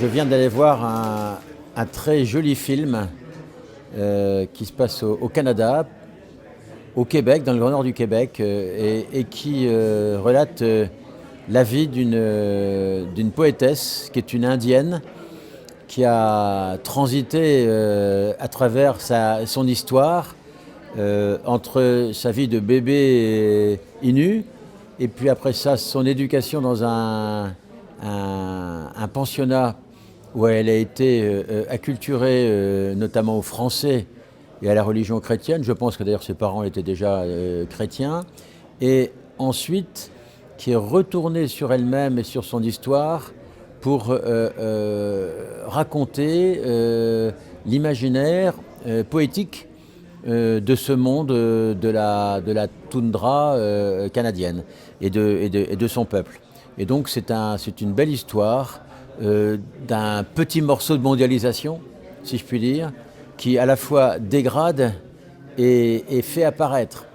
Je viens d'aller voir un très joli film qui se passe au Canada, au Québec, dans le Grand Nord du Québec, et qui relate la vie d'une poétesse qui est une indienne qui a transité à travers son histoire entre sa vie de bébé Innu et puis après ça son éducation dans un pensionnat où elle a été acculturée notamment au français et à la religion chrétienne. Je pense que d'ailleurs ses parents étaient déjà chrétiens. Et ensuite, qui est retournée sur elle-même et sur son histoire pour raconter l'imaginaire poétique de ce monde de la toundra canadienne et de son peuple. Et donc c'est une belle histoire d'un petit morceau de mondialisation, si je puis dire, qui à la fois dégrade et fait apparaître.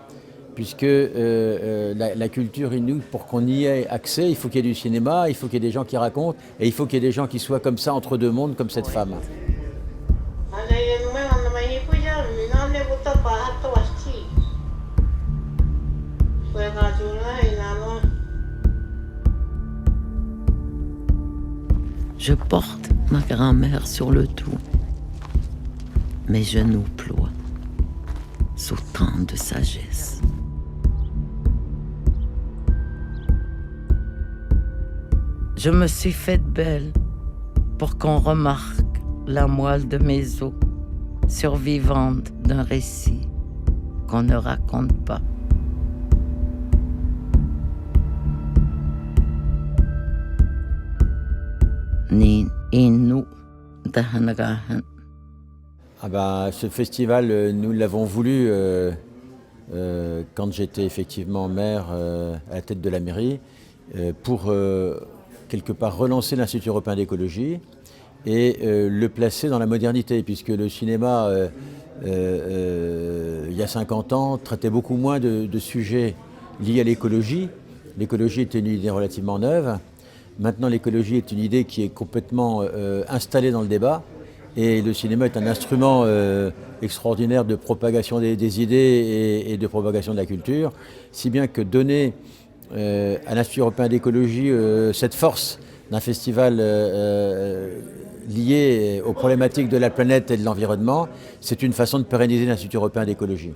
Puisque la culture inoue, pour qu'on y ait accès, il faut qu'il y ait du cinéma, il faut qu'il y ait des gens qui racontent, et il faut qu'il y ait des gens qui soient comme ça, entre deux mondes, comme cette femme. Je porte ma grand-mère sur le dos. Mes genoux ploient sous tant de sagesse. Je me suis faite belle pour qu'on remarque la moelle de mes os, survivante d'un récit qu'on ne raconte pas. Ni inu dahanagahan. Ce festival, nous l'avons voulu quand j'étais effectivement maire à la tête de la mairie pour quelque part relancer l'Institut européen d'écologie et le placer dans la modernité, puisque le cinéma, il y a 50 ans, traitait beaucoup moins de sujets liés à l'écologie. L'écologie était une idée relativement neuve. Maintenant, l'écologie est une idée qui est complètement installée dans le débat. Et le cinéma est un instrument extraordinaire de propagation des idées et de propagation de la culture, si bien que donner à l'Institut européen d'écologie cette force d'un festival lié aux problématiques de la planète et de l'environnement, c'est une façon de pérenniser l'Institut européen d'écologie.